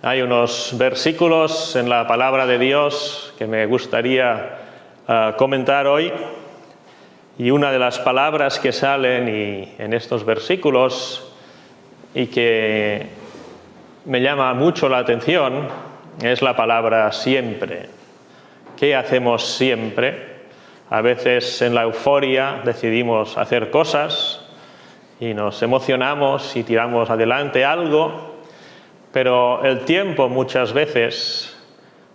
Hay unos versículos en la palabra de Dios que me gustaría comentar hoy, y una de las palabras que salen en estos versículos y que me llama mucho la atención es la palabra siempre. ¿Qué hacemos siempre? A veces en la euforia decidimos hacer cosas y nos emocionamos y tiramos adelante algo, pero el tiempo muchas veces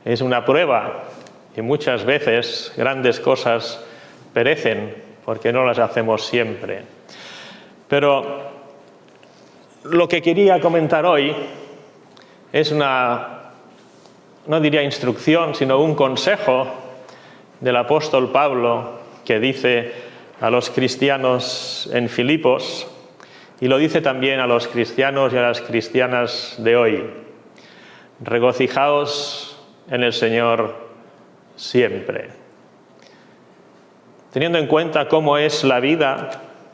es una prueba y muchas veces grandes cosas perecen porque no las hacemos siempre. Pero lo que quería comentar hoy es no diría instrucción, sino un consejo del apóstol Pablo que dice a los cristianos en Filipos, y lo dice también a los cristianos y a las cristianas de hoy: regocijaos en el Señor siempre. Teniendo en cuenta cómo es la vida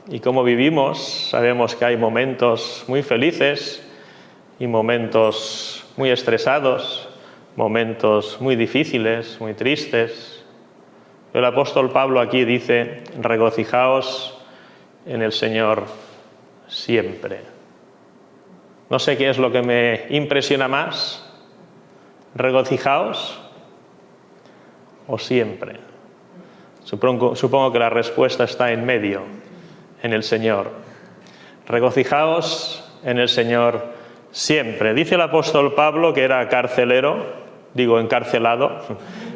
y cómo vivimos, sabemos que hay momentos muy felices y momentos muy estresados, momentos muy difíciles, muy tristes. El apóstol Pablo aquí dice: regocijaos en el Señor siempre. No sé qué es lo que me impresiona más, regocijaos o siempre. Supongo que la respuesta está en medio, en el Señor. Regocijaos en el Señor siempre. Dice el apóstol Pablo que era encarcelado,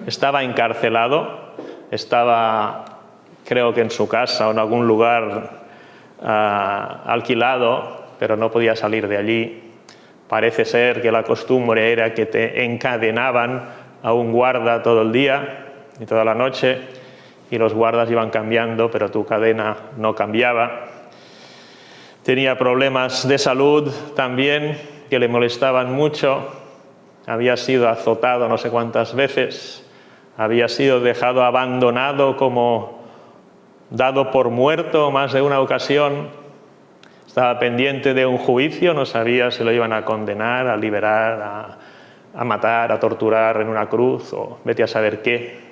estaba encarcelado, creo que en su casa o en algún lugar alquilado, pero no podía salir de allí. Parece ser que la costumbre era que te encadenaban a un guarda todo el día y toda la noche, y los guardas iban cambiando, pero tu cadena no cambiaba. Tenía problemas de salud también que le molestaban mucho. Había sido azotado no sé cuántas veces, había sido dejado abandonado, como dado por muerto más de una ocasión. Estaba pendiente de un juicio, no sabía si lo iban a condenar, a liberar, a matar, a torturar en una cruz o vete a saber qué.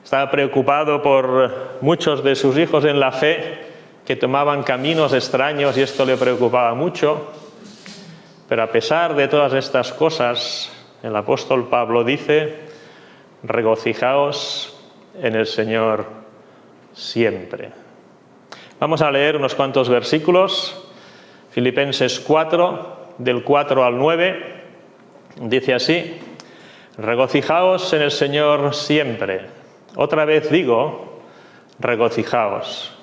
Estaba preocupado por muchos de sus hijos en la fe que tomaban caminos extraños y esto le preocupaba mucho. Pero a pesar de todas estas cosas, el apóstol Pablo dice: regocijaos en el Señor siempre. Vamos a leer unos cuantos versículos. Filipenses 4, del 4 al 9, dice así: regocijaos en el Señor siempre. Otra vez digo, regocijaos.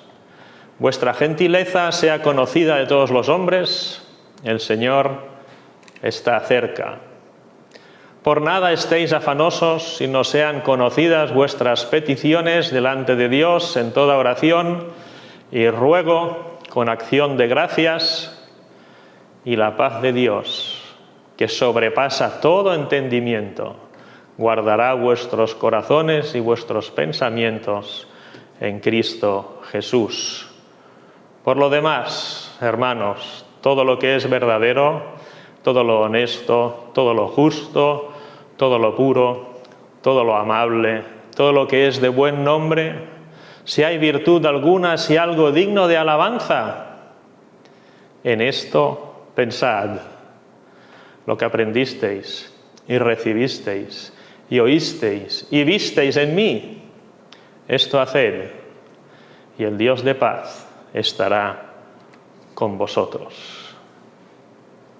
Vuestra gentileza sea conocida de todos los hombres, el Señor está cerca. Por nada estéis afanosos, sino sean conocidas vuestras peticiones delante de Dios en toda oración y ruego con acción de gracias, y la paz de Dios, que sobrepasa todo entendimiento, guardará vuestros corazones y vuestros pensamientos en Cristo Jesús. Por lo demás, hermanos, todo lo que es verdadero, todo lo honesto, todo lo justo, todo lo puro, todo lo amable, todo lo que es de buen nombre, si hay virtud alguna, si algo digno de alabanza, en esto pensad. Lo que aprendisteis y recibisteis y oísteis y visteis en mí, esto haced, y el Dios de paz estará con vosotros.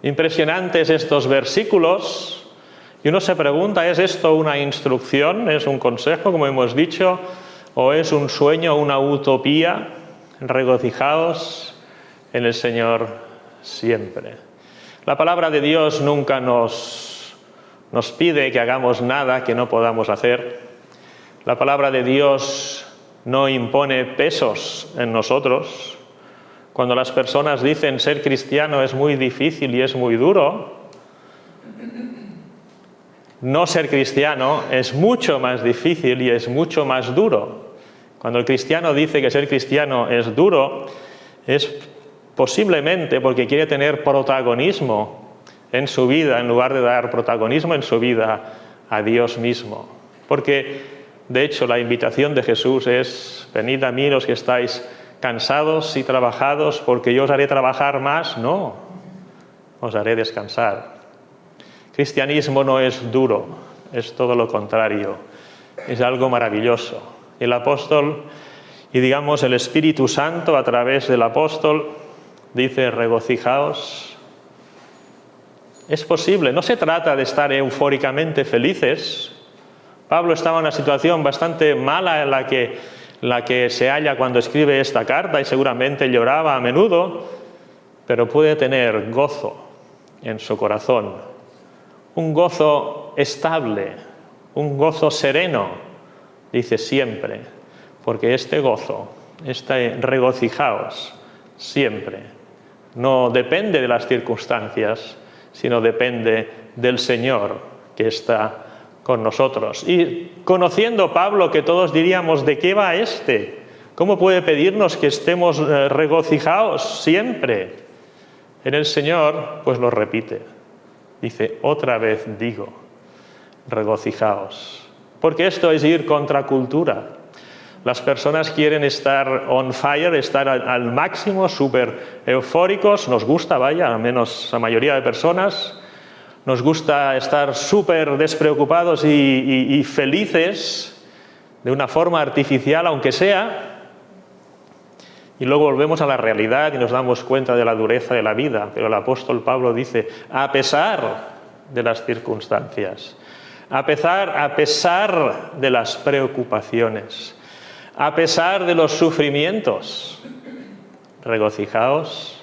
Impresionantes estos versículos, y uno se pregunta: ¿es esto una instrucción? ¿Es un consejo, como hemos dicho? ¿O es un sueño, una utopía? Regocijaos en el Señor siempre. La palabra de Dios nunca nos pide que hagamos nada que no podamos hacer. La palabra de Dios no impone pesos en nosotros. Cuando las personas dicen ser cristiano es muy difícil y es muy duro, no ser cristiano es mucho más difícil y es mucho más duro. Cuando el cristiano dice que ser cristiano es duro, es posiblemente porque quiere tener protagonismo en su vida, en lugar de dar protagonismo en su vida a Dios mismo. Porque, de hecho, la invitación de Jesús es: venid a mí los que estáis cansados y trabajados, porque yo os haré trabajar más. No, os haré descansar. Cristianismo no es duro, es todo lo contrario, es algo maravilloso. El apóstol, y digamos el Espíritu Santo a través del apóstol, dice: regocijaos. Es posible, no se trata de estar eufóricamente felices. Pablo estaba en una situación bastante mala en la que se halla cuando escribe esta carta, y seguramente lloraba a menudo, pero puede tener gozo en su corazón, un gozo estable, un gozo sereno, dice siempre, porque este gozo, este regocijaos siempre, no depende de las circunstancias, sino depende del Señor que está con nosotros. Y conociendo Pablo, que todos diríamos: ¿de qué va este? ¿Cómo puede pedirnos que estemos regocijaos siempre? En el Señor, pues lo repite. Dice: otra vez digo, regocijaos. Porque esto es ir contra cultura. Las personas quieren estar on fire, estar al máximo, súper eufóricos. Nos gusta, vaya, al menos la mayoría de personas. Nos gusta estar súper despreocupados y felices, de una forma artificial, aunque sea. Y luego volvemos a la realidad y nos damos cuenta de la dureza de la vida. Pero el apóstol Pablo dice: a pesar de las circunstancias, a pesar de las preocupaciones, a pesar de los sufrimientos, regocijaos,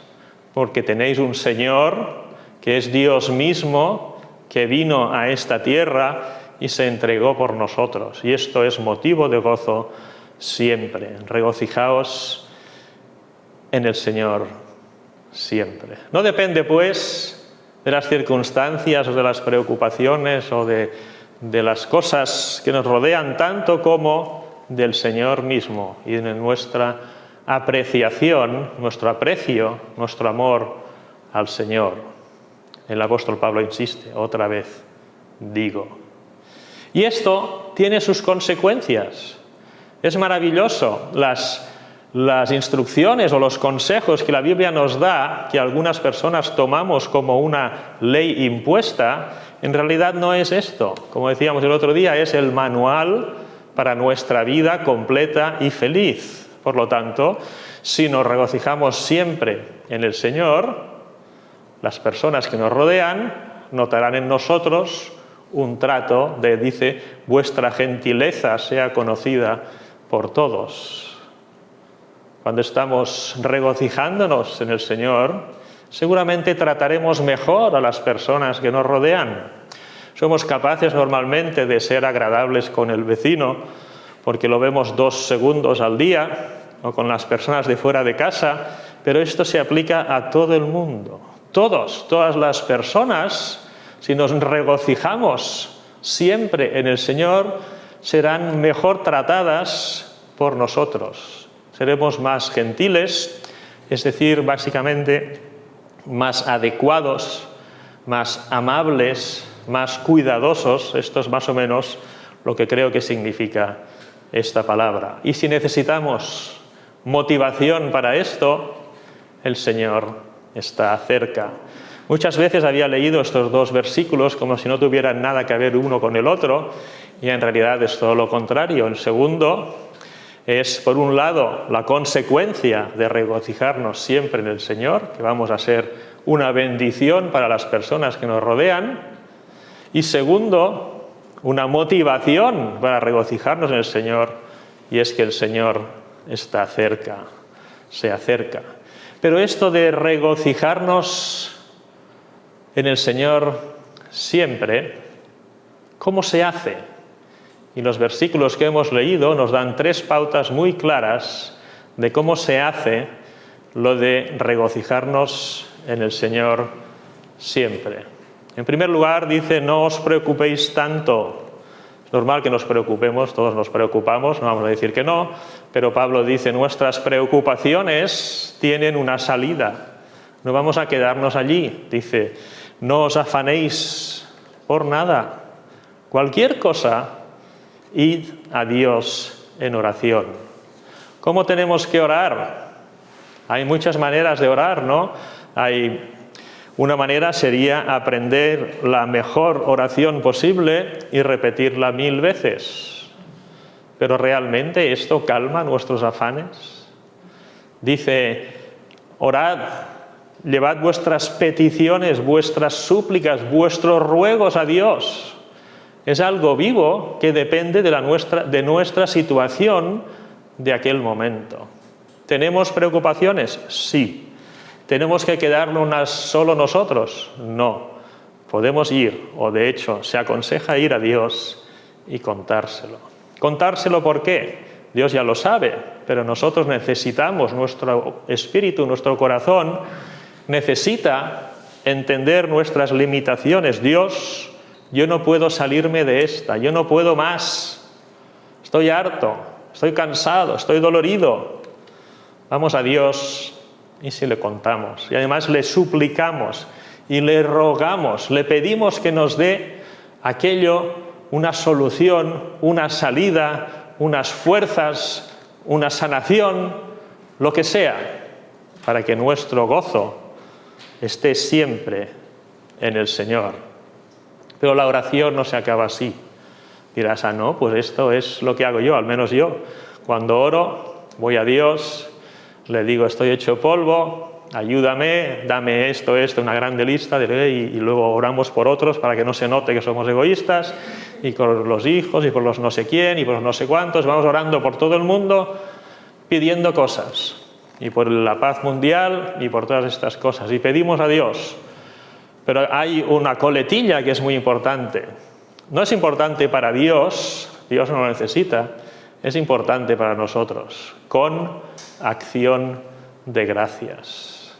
porque tenéis un Señor que es Dios mismo, que vino a esta tierra y se entregó por nosotros. Y esto es motivo de gozo siempre. Regocijaos en el Señor siempre. No depende, pues, de las circunstancias o de las preocupaciones o de las cosas que nos rodean, tanto como del Señor mismo y de nuestra apreciación, nuestro aprecio, nuestro amor al Señor. El apóstol Pablo insiste: otra vez digo. Y esto tiene sus consecuencias. Es maravilloso las instrucciones o los consejos que la Biblia nos da, que algunas personas tomamos como una ley impuesta. En realidad no es esto. Como decíamos el otro día, es el manual para nuestra vida completa y feliz. Por lo tanto, si nos regocijamos siempre en el Señor, las personas que nos rodean notarán en nosotros un trato de, dice: vuestra gentileza sea conocida por todos. Cuando estamos regocijándonos en el Señor, seguramente trataremos mejor a las personas que nos rodean. Somos capaces normalmente de ser agradables con el vecino, porque lo vemos 2 segundos al día, o con las personas de fuera de casa, pero esto se aplica a todo el mundo. Todas las personas, si nos regocijamos siempre en el Señor, serán mejor tratadas por nosotros. Seremos más gentiles, es decir, básicamente más adecuados, más amables, más cuidadosos. Esto es más o menos lo que creo que significa esta palabra. Y si necesitamos motivación para esto, el Señor está cerca. Muchas veces había leído estos 2 versículos como si no tuvieran nada que ver uno con el otro, y en realidad es todo lo contrario. El segundo es, por un lado, la consecuencia de regocijarnos siempre en el Señor, que vamos a ser una bendición para las personas que nos rodean, y segundo, una motivación para regocijarnos en el Señor, y es que el Señor está cerca, se acerca. Pero esto de regocijarnos en el Señor siempre, ¿cómo se hace? Y los versículos que hemos leído nos dan 3 pautas muy claras de cómo se hace lo de regocijarnos en el Señor siempre. En primer lugar, dice: no os preocupéis tanto. Es normal que nos preocupemos, todos nos preocupamos, no vamos a decir que no, pero Pablo dice: nuestras preocupaciones tienen una salida. No vamos a quedarnos allí. Dice: no os afanéis por nada. Cualquier cosa, id a Dios en oración. ¿Cómo tenemos que orar? Hay muchas maneras de orar, ¿no? Una manera sería aprender la mejor oración posible y repetirla 1000 veces. Pero ¿realmente esto calma nuestros afanes? Dice, orad, llevad vuestras peticiones, vuestras súplicas, vuestros ruegos a Dios. Es algo vivo que depende de nuestra situación de aquel momento. ¿Tenemos preocupaciones? Sí. ¿Tenemos que quedarnos solo nosotros? No. Podemos ir, o de hecho se aconseja ir a Dios y contárselo. ¿Contárselo por qué? Dios ya lo sabe, pero nosotros necesitamos, nuestro espíritu, nuestro corazón, necesita entender nuestras limitaciones. Dios, yo no puedo salirme de esta, yo no puedo más. Estoy harto, estoy cansado, estoy dolorido. Vamos a Dios y si le contamos. Y además le suplicamos y le rogamos, le pedimos que nos dé aquello, una solución, una salida, unas fuerzas, una sanación, lo que sea, para que nuestro gozo esté siempre en el Señor. Pero la oración no se acaba así. Dirás, no, pues esto es lo que hago yo, al menos yo. Cuando oro, voy a Dios, le digo, estoy hecho polvo, ayúdame, dame esto, una grande lista, y luego oramos por otros para que no se note que somos egoístas, y por los hijos, y por los no sé quién, y por los no sé cuántos. Vamos orando por todo el mundo, pidiendo cosas, y por la paz mundial, y por todas estas cosas, y pedimos a Dios. Pero hay una coletilla que es muy importante. No es importante para Dios, Dios no lo necesita, es importante para nosotros, con acción de gracias.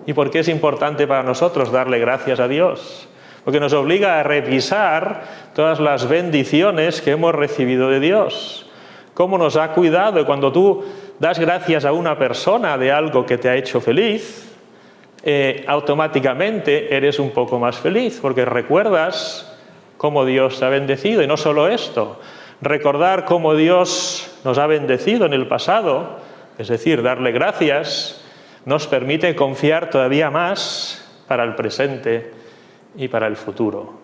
¿Y por qué es importante para nosotros darle gracias a Dios? Porque nos obliga a revisar todas las bendiciones que hemos recibido de Dios. Cómo nos ha cuidado. Y cuando tú das gracias a una persona de algo que te ha hecho feliz, automáticamente eres un poco más feliz, porque recuerdas cómo Dios te ha bendecido. Y no solo esto, recordar cómo Dios nos ha bendecido en el pasado, es decir, darle gracias, nos permite confiar todavía más para el presente y para el futuro.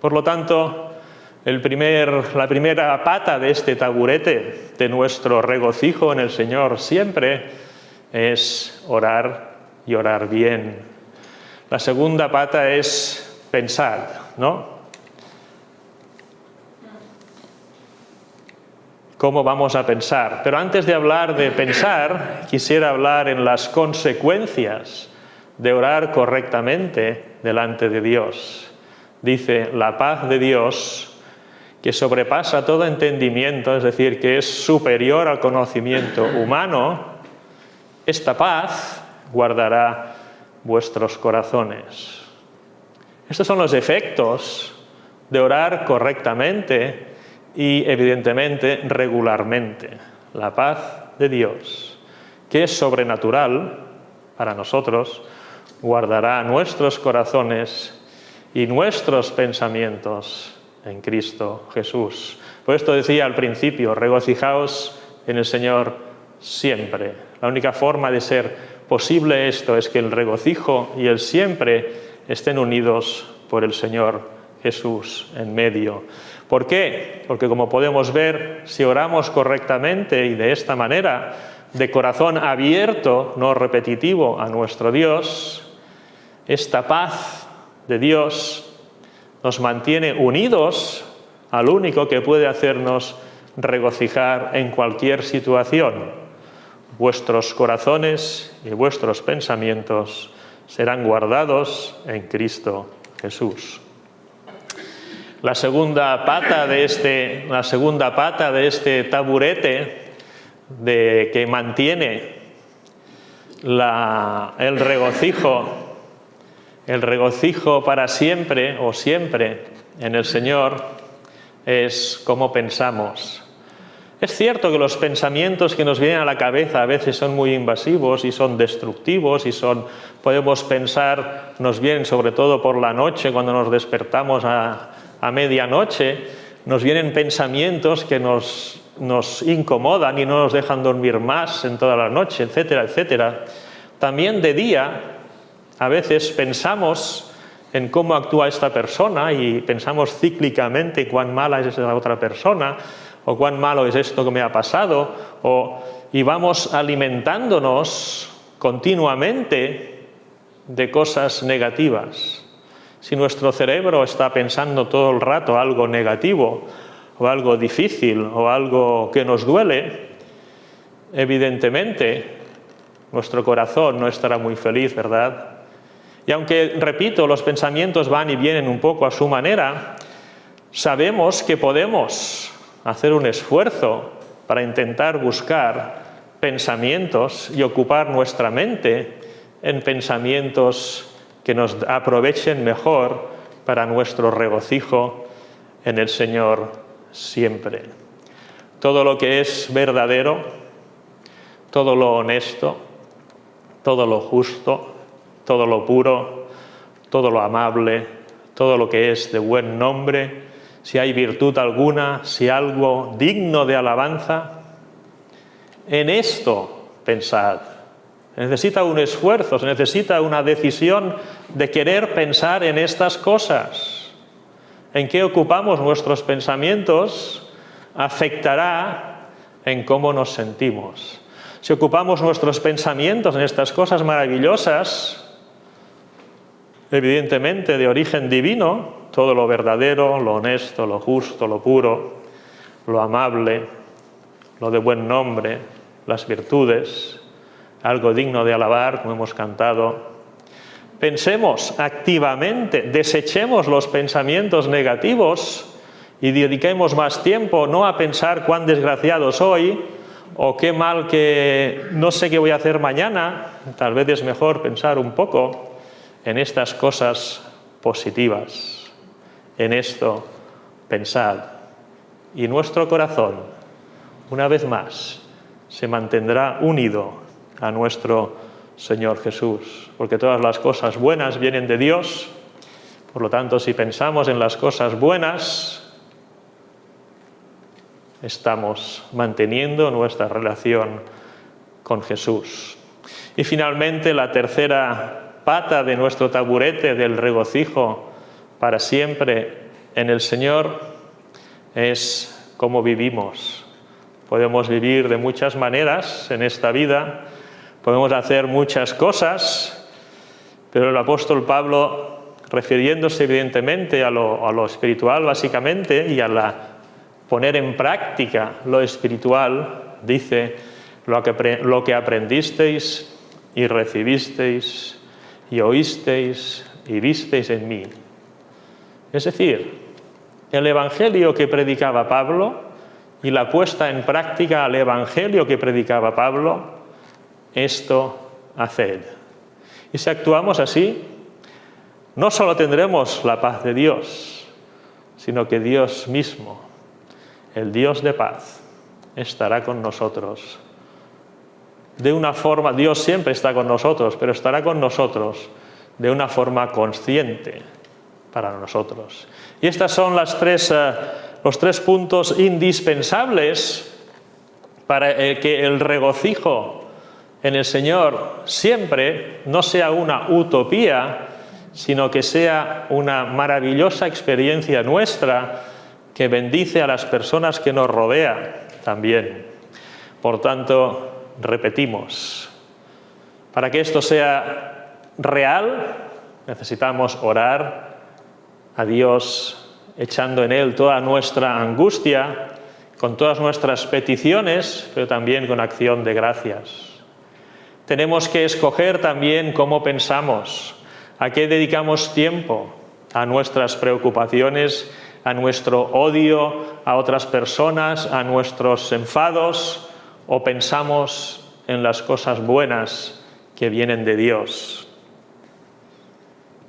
Por lo tanto, la primera pata de este taburete, de nuestro regocijo en el Señor siempre, es orar y orar bien. La segunda pata es pensar, ¿no? ¿Cómo vamos a pensar? Pero antes de hablar de pensar, quisiera hablar en las consecuencias de orar correctamente delante de Dios. Dice, la paz de Dios, que sobrepasa todo entendimiento, es decir, que es superior al conocimiento humano, esta paz guardará vuestros corazones. Estos son los efectos de orar correctamente y, evidentemente, regularmente. La paz de Dios, que es sobrenatural para nosotros, guardará nuestros corazones y nuestros pensamientos en Cristo Jesús. Por esto decía al principio, regocijaos en el Señor siempre. La única forma de ser posible esto es que el regocijo y el siempre estén unidos por el Señor Jesús en medio. ¿Por qué? Porque como podemos ver, si oramos correctamente y de esta manera, de corazón abierto, no repetitivo, a nuestro Dios, esta paz de Dios nos mantiene unidos al único que puede hacernos regocijar en cualquier situación. Vuestros corazones y vuestros pensamientos serán guardados en Cristo Jesús. La segunda pata de este taburete que mantiene el regocijo para siempre o siempre en el Señor es cómo pensamos. Es cierto que los pensamientos que nos vienen a la cabeza a veces son muy invasivos y son destructivos podemos pensar, nos vienen sobre todo por la noche, cuando nos despertamos a medianoche, nos vienen pensamientos que nos incomodan y no nos dejan dormir más en toda la noche, etcétera, etcétera. También de día, a veces pensamos en cómo actúa esta persona y pensamos cíclicamente cuán mala es esa otra persona, o cuán malo es esto que me ha pasado, y vamos alimentándonos continuamente de cosas negativas. Si nuestro cerebro está pensando todo el rato algo negativo, o algo difícil, o algo que nos duele, evidentemente nuestro corazón no estará muy feliz, ¿verdad? Y aunque, repito, los pensamientos van y vienen un poco a su manera, sabemos que podemos hacer un esfuerzo para intentar buscar pensamientos y ocupar nuestra mente en pensamientos que nos aprovechen mejor para nuestro regocijo en el Señor siempre. Todo lo que es verdadero, todo lo honesto, todo lo justo, todo lo puro, todo lo amable, todo lo que es de buen nombre, si hay virtud alguna, si algo digno de alabanza, en esto pensad. Se necesita un esfuerzo, se necesita una decisión de querer pensar en estas cosas. En qué ocupamos nuestros pensamientos afectará en cómo nos sentimos. Si ocupamos nuestros pensamientos en estas cosas maravillosas, evidentemente de origen divino, todo lo verdadero, lo honesto, lo justo, lo puro, lo amable, lo de buen nombre, las virtudes, algo digno de alabar, como hemos cantado. Pensemos activamente, desechemos los pensamientos negativos y dediquemos más tiempo no a pensar cuán desgraciado soy o qué mal que no sé qué voy a hacer mañana. Tal vez es mejor pensar un poco en estas cosas positivas. En esto pensad. Y nuestro corazón, una vez más, se mantendrá unido a nuestro Señor Jesús, porque todas las cosas buenas vienen de Dios. Por lo tanto, si pensamos en las cosas buenas, estamos manteniendo nuestra relación con Jesús. Y finalmente, la tercera pata de nuestro taburete del regocijo para siempre en el Señor es cómo vivimos. Podemos vivir de muchas maneras en esta vida, podemos hacer muchas cosas, pero el apóstol Pablo, refiriéndose evidentemente a lo espiritual básicamente y a poner en práctica lo espiritual, dice: lo que aprendisteis y recibisteis y oísteis y visteis en mí. Es decir, el evangelio que predicaba Pablo y la puesta en práctica al evangelio que predicaba Pablo, esto haced. Y si actuamos así, no solo tendremos la paz de Dios, sino que Dios mismo, el Dios de paz, estará con nosotros. De una forma, Dios siempre está con nosotros, pero estará con nosotros de una forma consciente para nosotros. Y estos son los tres puntos indispensables para que el regocijo en el Señor siempre no sea una utopía, sino que sea una maravillosa experiencia nuestra que bendice a las personas que nos rodean también. Por tanto, repetimos, para que esto sea real, necesitamos orar a Dios, echando en Él toda nuestra angustia, con todas nuestras peticiones, pero también con acción de gracias. Tenemos que escoger también cómo pensamos, a qué dedicamos tiempo, a nuestras preocupaciones, a nuestro odio a otras personas, a nuestros enfados, o pensamos en las cosas buenas que vienen de Dios.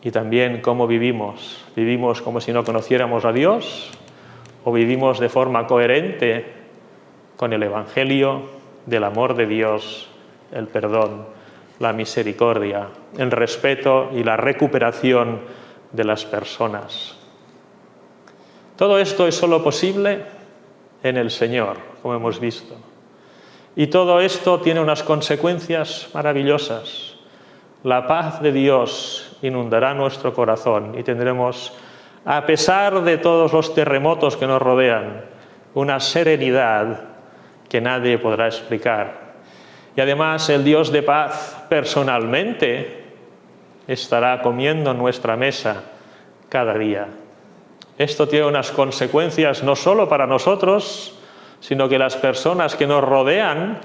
Y también cómo vivimos. ¿Vivimos como si no conociéramos a Dios? ¿O vivimos de forma coherente con el Evangelio del amor de Dios, el perdón, la misericordia, el respeto y la recuperación de las personas. Todo esto es solo posible en el Señor, como hemos visto. Y todo esto tiene unas consecuencias maravillosas. La paz de Dios inundará nuestro corazón y tendremos, a pesar de todos los terremotos que nos rodean, una serenidad que nadie podrá explicar. Y además el Dios de paz personalmente estará comiendo en nuestra mesa cada día. Esto tiene unas consecuencias no solo para nosotros, sino que las personas que nos rodean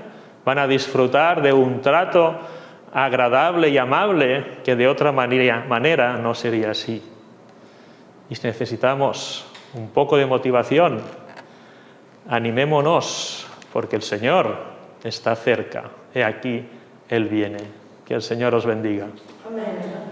van a disfrutar de un trato agradable y amable que de otra manera no sería así. Y necesitamos un poco de motivación. Animémonos, porque el Señor está cerca. He aquí, Él viene. Que el Señor os bendiga. Amén.